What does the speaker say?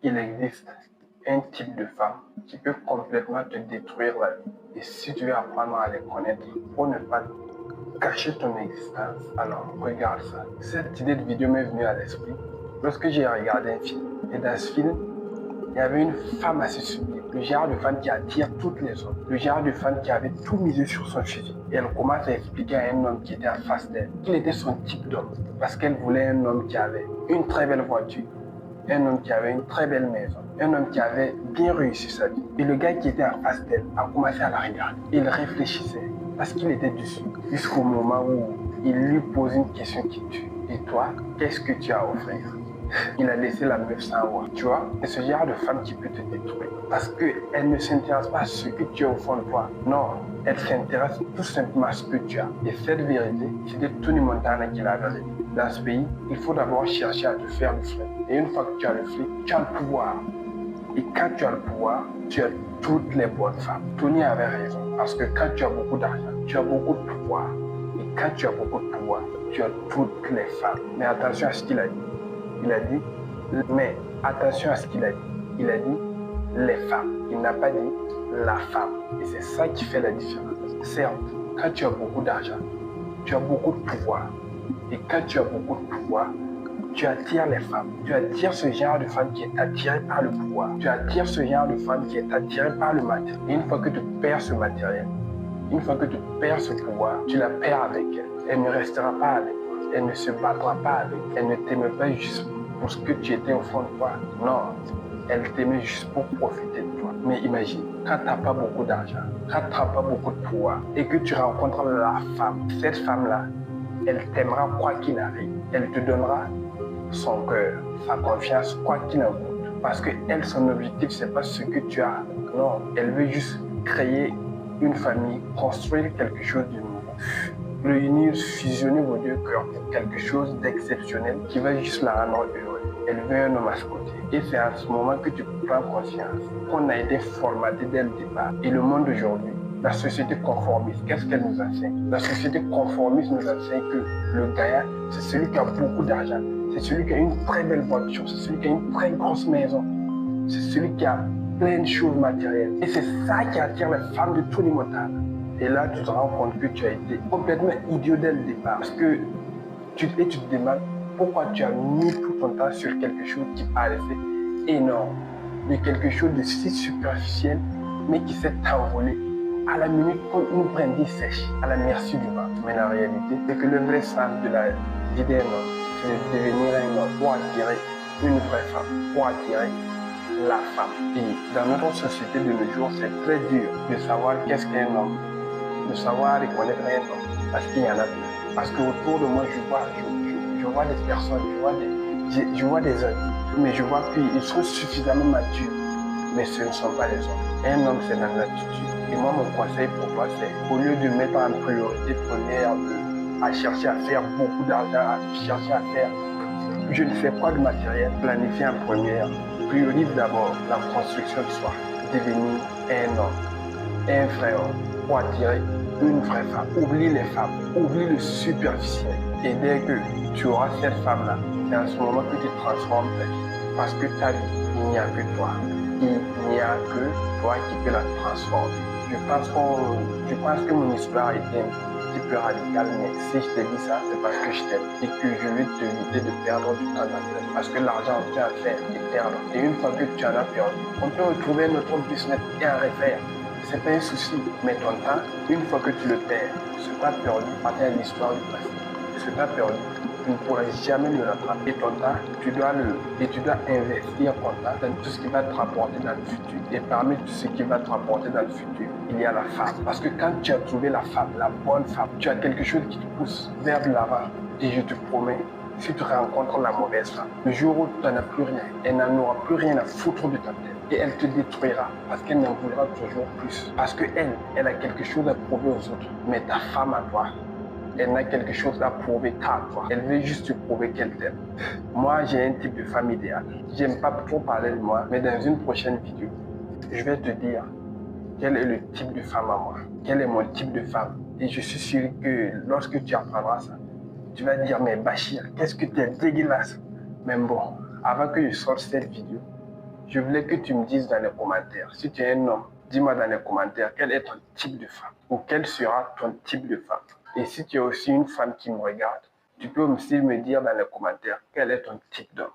il existe un type de femme qui peut complètement te détruire la vie. Et si tu veux apprendre à les connaître pour ne pas cacher ton existence, alors regarde ça. Cette idée de vidéo m'est venue à l'esprit lorsque j'ai regardé un film. Et dans ce film, il y avait une femme assez sublime, le genre de femme qui attire toutes les hommes, le genre de femme qui avait tout misé sur son physique. Et elle commence à expliquer à un homme qui était en face d'elle qu'il était son type d'homme, parce qu'elle voulait un homme qui avait une très belle voiture, un homme qui avait une très belle maison, un homme qui avait bien réussi sa vie. Et le gars qui était en face d'elle a commencé à la regarder. Il réfléchissait parce qu'il était dessus, jusqu'au moment où il lui pose une question qui tue. Et toi, qu'est-ce que tu as à offrir? Il a laissé la meuf sans voix, tu vois. C'est ce genre de femme qui peut te détruire. Parce qu'elle ne s'intéresse pas à ce que tu as au fond de toi. Non, elle s'intéresse tout simplement à ce que tu as. Et cette vérité, c'était Tony Montana qui l'avait dit. Dans ce pays, il faut d'abord chercher à te faire le fric. Et une fois que tu as le fric, tu as le pouvoir. Et quand tu as le pouvoir, tu as toutes les bonnes femmes. Tony avait raison. Parce que quand tu as beaucoup d'argent, tu as beaucoup de pouvoir. Et quand tu as beaucoup de pouvoir, tu as toutes les femmes. Mais attention à ce qu'il a dit. Il a dit, mais attention à ce qu'il a dit. Il a dit les femmes. Il n'a pas dit la femme. Et c'est ça qui fait la différence. Certes, quand tu as beaucoup d'argent, tu as beaucoup de pouvoir. Et quand tu as beaucoup de pouvoir, tu attires les femmes. Tu attires ce genre de femme qui est attirée par le pouvoir. Tu attires ce genre de femme qui est attirée par le matériel. Et une fois que tu perds ce matériel, une fois que tu perds ce pouvoir, tu la perds avec elle. Elle ne restera pas avec toi. Elle ne se battra pas avec. Elle ne t'aimait pas juste pour ce que tu étais au fond de toi. Non, elle t'aimait juste pour profiter de toi. Mais imagine, quand tu n'as pas beaucoup d'argent, quand tu n'as pas beaucoup de pouvoir et que tu rencontres la femme, cette femme-là, elle t'aimera quoi qu'il arrive. Elle te donnera son cœur, sa confiance, quoi qu'il en coûte. Parce que elle, son objectif, c'est pas ce que tu as. Non, elle veut juste créer une famille, construire quelque chose de nouveau. Réunir, fusionner vos deux cœurs pour quelque chose d'exceptionnel qui va juste la rendre heureuse. Elle veut un homme à ce côté. Et c'est à ce moment que tu prends conscience qu'on a été formaté dès le départ. Et le monde d'aujourd'hui, la société conformiste, qu'est-ce qu'elle nous enseigne? La société conformiste nous enseigne que le gagnant, c'est celui qui a beaucoup d'argent, c'est celui qui a une très belle voiture, c'est celui qui a une très grosse maison, c'est celui qui a plein de choses matérielles. Et c'est ça qui attire les femmes de Tony Montana. Et là, tu te rends compte que tu as été complètement idiot dès le départ. Parce que tu te demandes pourquoi tu as mis tout ton temps sur quelque chose qui paraissait énorme, mais quelque chose de si superficiel, mais qui s'est envolé à la minute comme une brindille sèche, à la merci du vent. Mais la réalité, c'est que le vrai sens de la vie d'un homme, c'est de devenir un homme pour attirer une vraie femme, pour attirer la femme. Et dans notre société de nos jours, c'est très dur de savoir qu'est-ce qu'un homme, de savoir reconnaître un homme, parce qu'il y en a plus. Parce qu'autour de moi, je vois des personnes, je vois des hommes, mais je vois qu'ils sont suffisamment matures, mais ce ne sont pas les hommes. Un homme, c'est dans l'attitude. Et moi, mon conseil pour toi, c'est au lieu de mettre en priorité première à chercher à faire beaucoup d'argent, à chercher à faire je ne sais quoi de matériel, planifier en première, priorise d'abord la construction de soi, devenir un homme, un vrai homme, pour attirer une vraie femme. Oublie les femmes, oublie le superficiel. Et dès que tu auras cette femme-là, c'est à ce moment que tu transformes ta vie. Parce que ta vie, il n'y a que toi. Il n'y a que toi qui peux la transformer. Je pense que mon histoire était un petit peu radicale, mais si je te dis ça, c'est parce que je t'aime et que je veux t'éviter de perdre du temps là-dedans. Parce que l'argent, on peut en faire et perdre. Et une fois que tu en as perdu, on peut retrouver notre business et en refaire. C'est pas un souci, mais ton temps, une fois que tu le perds, ce que tu as perdu appartient à l'histoire du passé. Ce que tu as perdu, tu ne pourras jamais le rattraper. Et ton temps, tu dois investir ton temps dans tout ce qui va te rapporter dans le futur. Et parmi tout ce qui va te rapporter dans le futur, il y a la femme. Parce que quand tu as trouvé la femme, la bonne femme, tu as quelque chose qui te pousse vers de l'avant. Et je te promets, si tu rencontres la mauvaise femme, le jour où tu n'en as plus rien, elle n'en aura plus rien à foutre de ta tête. Et elle te détruira parce qu'elle n'en voudra toujours plus. Parce qu'elle a quelque chose à prouver aux autres. Mais ta femme à toi, elle n'a quelque chose à prouver qu'à toi. Elle veut juste te prouver qu'elle t'aime. Moi, j'ai un type de femme idéale. J'aime pas trop parler de moi, mais dans une prochaine vidéo, je vais te dire quel est le type de femme à moi. Quel est mon type de femme. Et je suis sûr que lorsque tu apprendras ça, tu vas dire, mais Bachir, qu'est-ce que tu es dégueulasse. Mais bon, avant que je sorte cette vidéo, Je voulais que tu me dises dans les commentaires, si tu es un homme, dis-moi dans les commentaires quel est ton type de femme ou quel sera ton type de femme. Et si tu es aussi une femme qui me regarde, tu peux aussi me dire dans les commentaires quel est ton type d'homme.